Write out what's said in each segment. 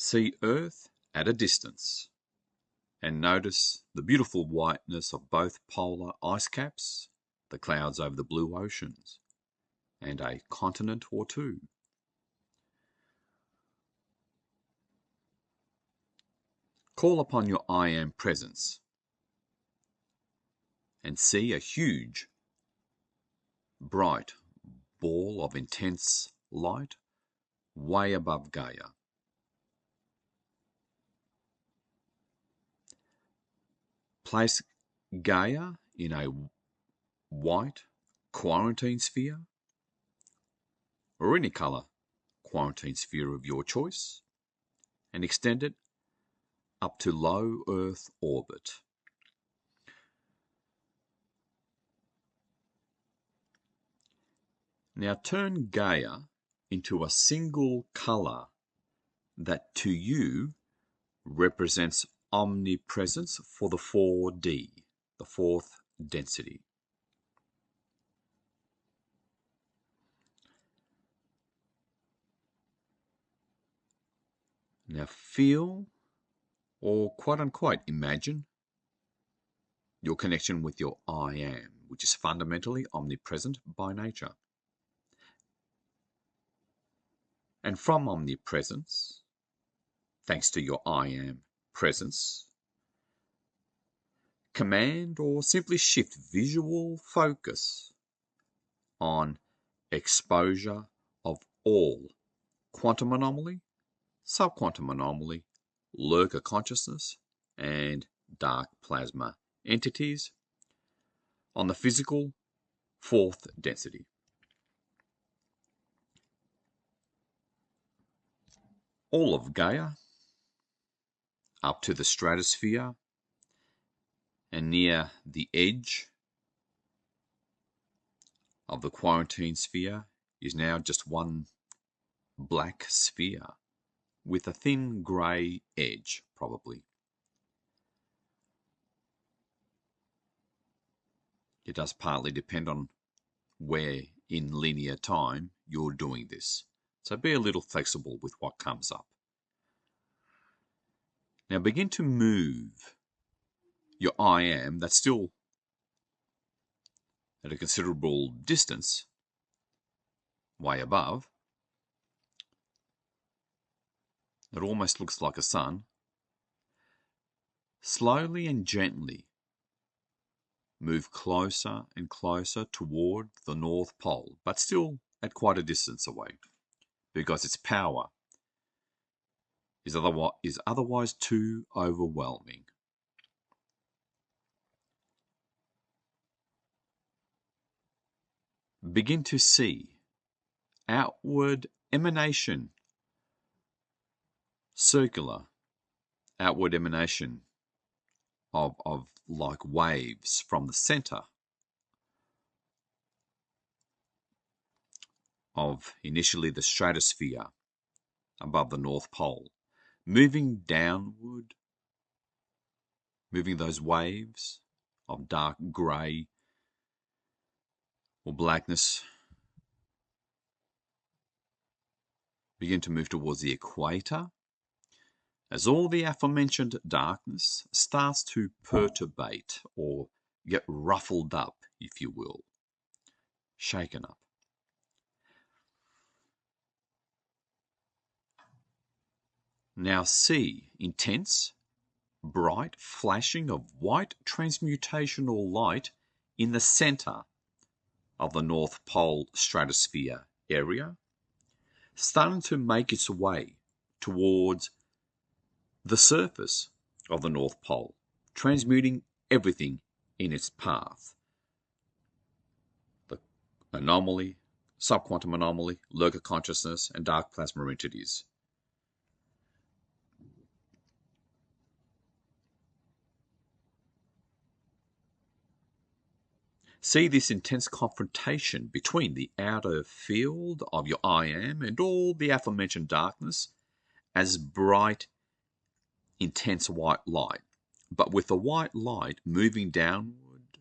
See Earth at a distance and notice the beautiful whiteness of both polar ice caps, the clouds over the blue oceans, and a continent or two. Call upon your I Am presence and see a huge, bright ball of intense light way above Gaia. Place Gaia in a white quarantine sphere or any colour quarantine sphere of your choice and extend it up to low Earth orbit. Now turn Gaia into a single colour that to you represents omnipresence for the 4D, the fourth density. Now feel, or quote unquote imagine, your connection with your I Am, which is fundamentally omnipresent by nature. And from omnipresence, thanks to your I Am presence, command or simply shift visual focus on exposure of all quantum anomaly, subquantum anomaly, lurker consciousness, and dark plasma entities on the physical fourth density. All of Gaia up to the stratosphere and near the edge of the quarantine sphere is now just one black sphere with a thin grey edge, probably. It does partly depend on where in linear time you're doing this, so be a little flexible with what comes up. Now begin to move your I Am, that's still at a considerable distance, way above. It almost looks like a sun. Slowly and gently move closer and closer toward the North Pole, but still at quite a distance away, because its power is otherwise too overwhelming. Begin to see outward emanation, circular outward emanation of like waves from the center of initially the stratosphere above the North Pole, moving downward, moving those waves of dark grey or blackness, begin to move towards the equator as all the aforementioned darkness starts to perturbate or get ruffled up, if you will, shaken up. Now see intense, bright flashing of white transmutational light in the center of the North Pole stratosphere area, starting to make its way towards the surface of the North Pole, transmuting everything in its path. The anomaly, subquantum anomaly, lurker consciousness, and dark plasma entities. See this intense confrontation between the outer field of your I Am and all the aforementioned darkness as bright, intense white light, but with the white light moving downward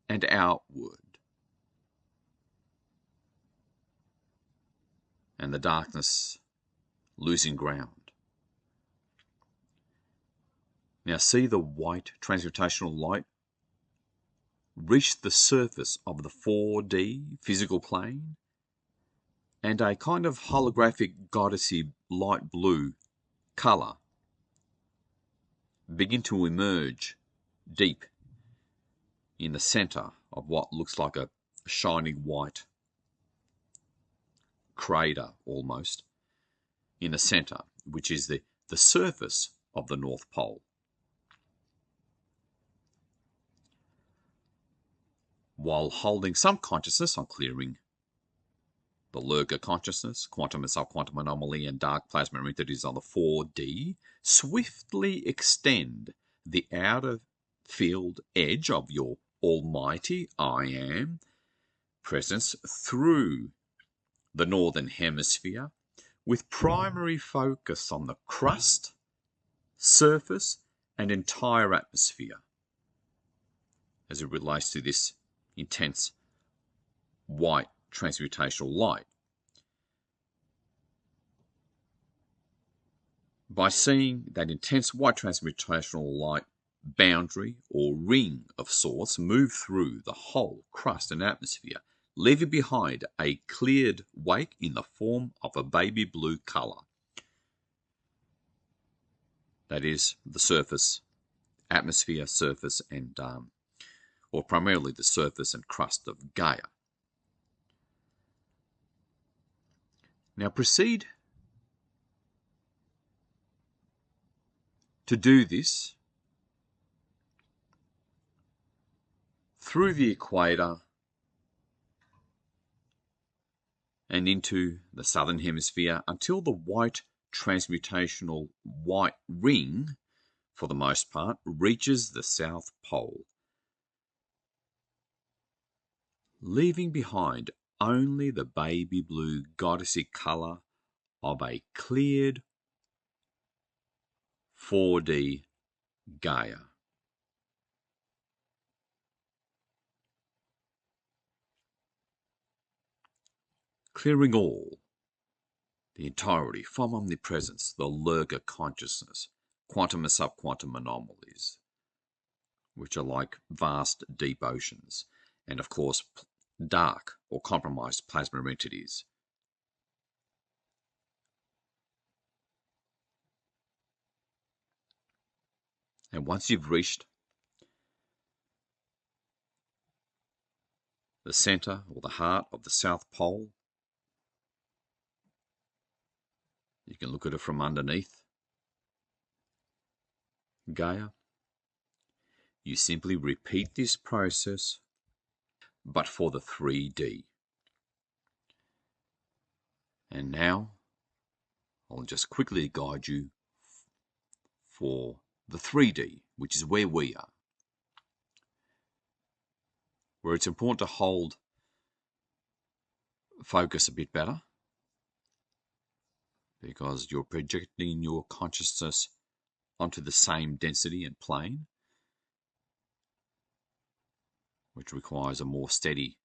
and outward, and the darkness losing ground, Now see the white transmutational light reach the surface of the 4D physical plane, and a kind of holographic goddessy light blue colour begin to emerge deep in the centre of what looks like a shining white crater almost in the centre, which is the surface of the North Pole. While holding some consciousness on clearing the lurker consciousness, quantum and subquantum anomaly, and dark plasma entities on the 4D, swiftly extend the outer field edge of your almighty I Am presence through the northern hemisphere, with primary focus on the crust, surface, and entire atmosphere as it relates to this intense white transmutational light. By seeing that intense white transmutational light boundary or ring of sorts move through the whole crust and atmosphere, leaving behind a cleared wake in the form of a baby blue colour. That is the surface, atmosphere, surface, and or primarily the surface and crust of Gaia. Now proceed to do this through the equator and into the southern hemisphere until the white transmutational white ring, for the most part, reaches the South Pole, leaving behind only the baby blue goddessy colour of a cleared 4D Gaia. Clearing all, the entirety from omnipresence, the lurker consciousness, quantum and subquantum anomalies, which are like vast deep oceans, and of course dark or compromised plasma entities. And once you've reached the centre or the heart of the South Pole, you can look at it from underneath Gaia. You simply repeat this process, but for the 3D. And now, I'll just quickly guide you for the 3D, which is where we are. Where it's important to hold focus a bit better, because you're projecting your consciousness onto the same density and plane, which requires a more steady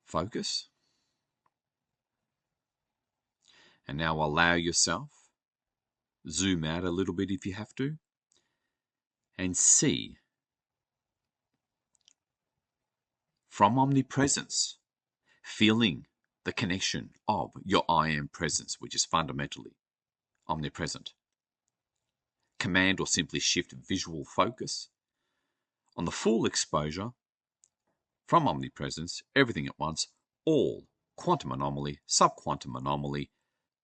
focus. And now allow yourself, zoom out a little bit if you have to, and see from omnipresence, feeling the connection of your I Am presence, which is fundamentally omnipresent. Command or simply shift visual focus on the full exposure from omnipresence, everything at once, all quantum anomaly, subquantum anomaly,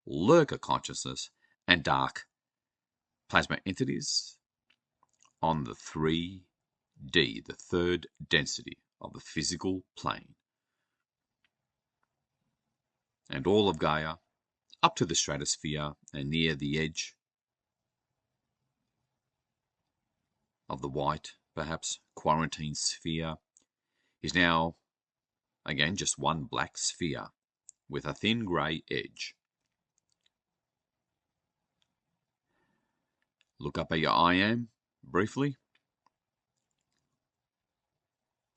lurker consciousness, and dark plasma entities on the 3D, the third density of the physical plane. And all of Gaia up to the stratosphere and near the edge of the white, perhaps, quarantine sphere is now, again, just one black sphere with a thin grey edge. Look up at your I Am briefly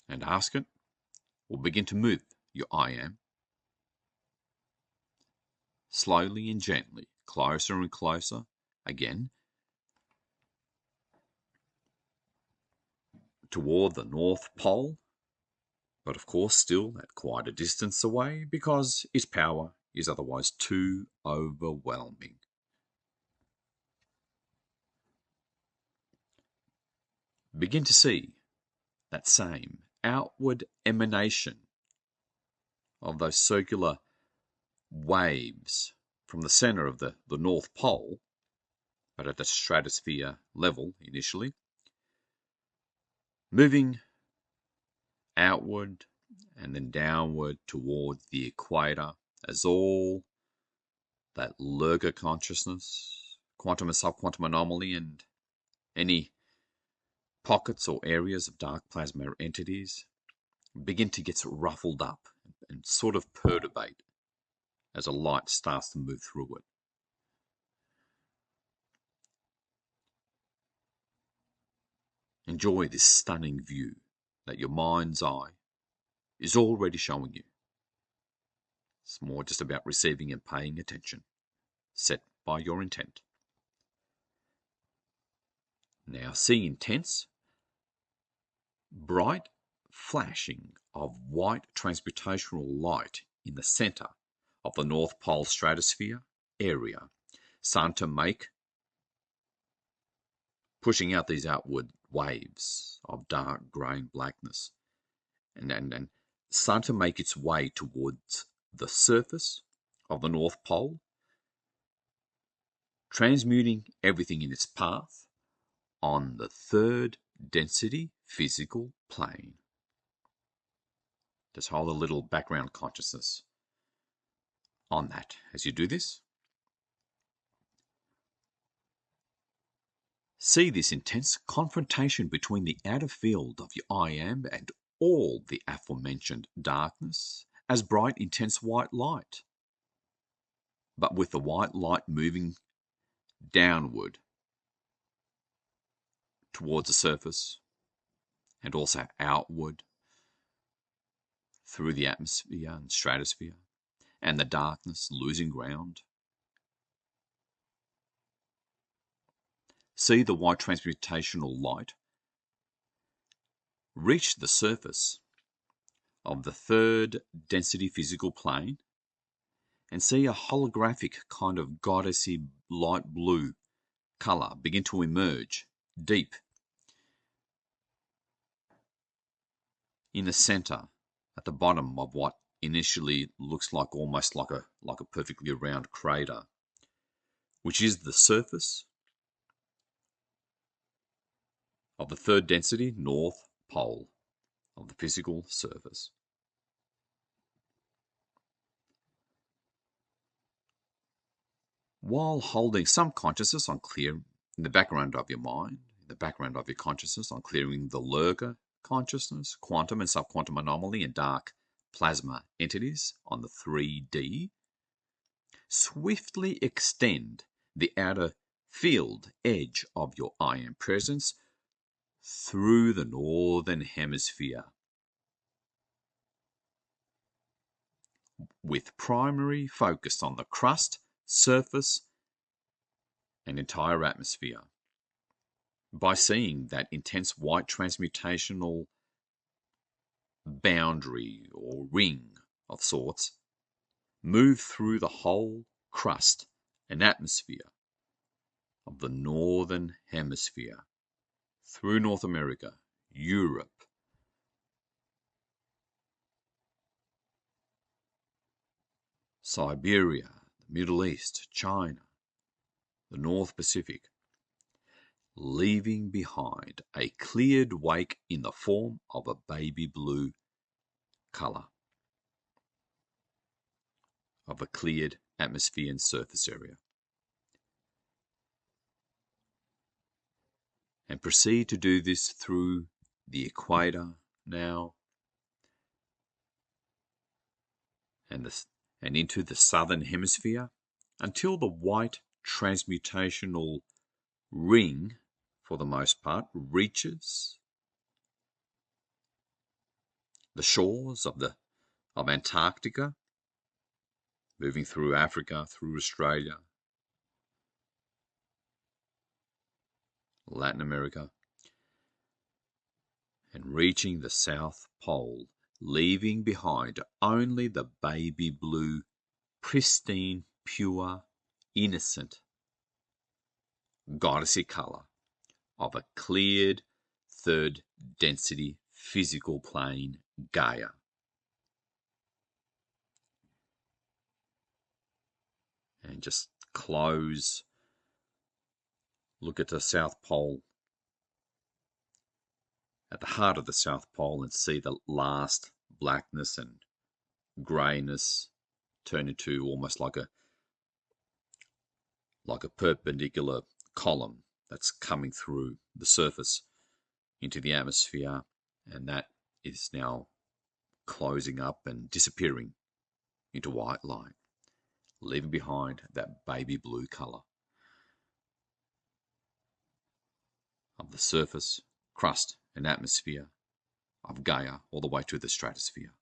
and ask it, or begin to move your I Am slowly and gently, closer and closer, again, toward the North Pole, but of course still at quite a distance away because its power is otherwise too overwhelming. Begin to see that same outward emanation of those circular waves from the center of the North Pole, but at the stratosphere level initially, moving outward and then downward towards the equator as all that lurker consciousness, quantum and subquantum anomaly, and any pockets or areas of dark plasma entities begin to get ruffled up and sort of perturbate as a light starts to move through it. Enjoy this stunning view that your mind's eye is already showing you. It's more just about receiving and paying attention, set by your intent. Now see intense, bright flashing of white transmutational light in the center of the North Pole stratosphere area, starting to make, pushing out these outward waves of dark grey and blackness, and starting to make its way towards the surface of the North Pole, transmuting everything in its path on the third density physical plane. Just hold a little background consciousness on that as you do this. See this intense confrontation between the outer field of your I am and all the aforementioned darkness as bright, intense white light, but with the white light moving downward towards the surface and also outward through the atmosphere and stratosphere, and the darkness losing ground. See the white transmutational light reach the surface of the third density physical plane and see a holographic kind of goddessy light blue color begin to emerge deep in the center at the bottom of what initially looks like almost like a perfectly round crater, which is the surface of the third density North Pole of the physical surface. While holding some consciousness on clear in the background of your mind, in the background of your consciousness on clearing the lurker consciousness, quantum and subquantum anomaly, and dark plasma entities on the 3D, swiftly extend the outer field edge of your I am presence through the northern hemisphere, with primary focus on the crust, surface, and entire atmosphere. By seeing that intense white transmutational boundary or ring of sorts move through the whole crust and atmosphere of the northern hemisphere, through North America, Europe, Siberia, the Middle East, China, the North Pacific, leaving behind a cleared wake in the form of a baby blue color of a cleared atmosphere and surface area. And proceed to do this through the equator now and into the southern hemisphere until the white transmutational ring, for the most part, reaches the shores of Antarctica, moving through Africa, through Australia, Latin America, and reaching the South Pole, leaving behind only the baby blue, pristine, pure, innocent, goddessy colour of a cleared third density physical plane, Gaia. And just close, look at the South Pole, at the heart of the South Pole, and see the last blackness and greyness turn into almost like a perpendicular column that's coming through the surface into the atmosphere, and that is now closing up and disappearing into white light, leaving behind that baby blue colour of the surface, crust, and atmosphere of Gaia all the way to the stratosphere.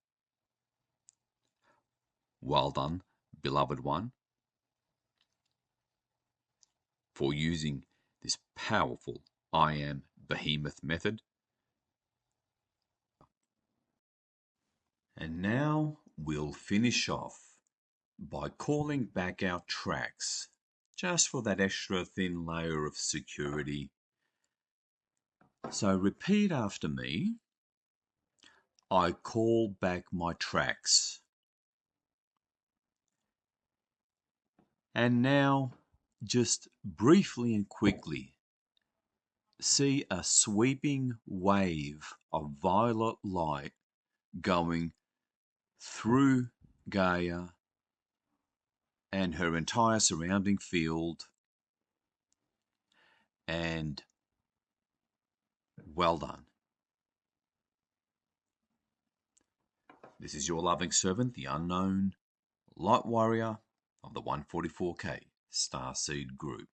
Well done, beloved one, for using this powerful I Am Behemoth method. And now we'll finish off by calling back our tracks, just for that extra thin layer of security. So repeat after me. I call back my tracks. And now, just briefly and quickly, see a sweeping wave of violet light going through Gaia and her entire surrounding field. And well done. This is your loving servant, the unknown light warrior of the 144K Starseed group.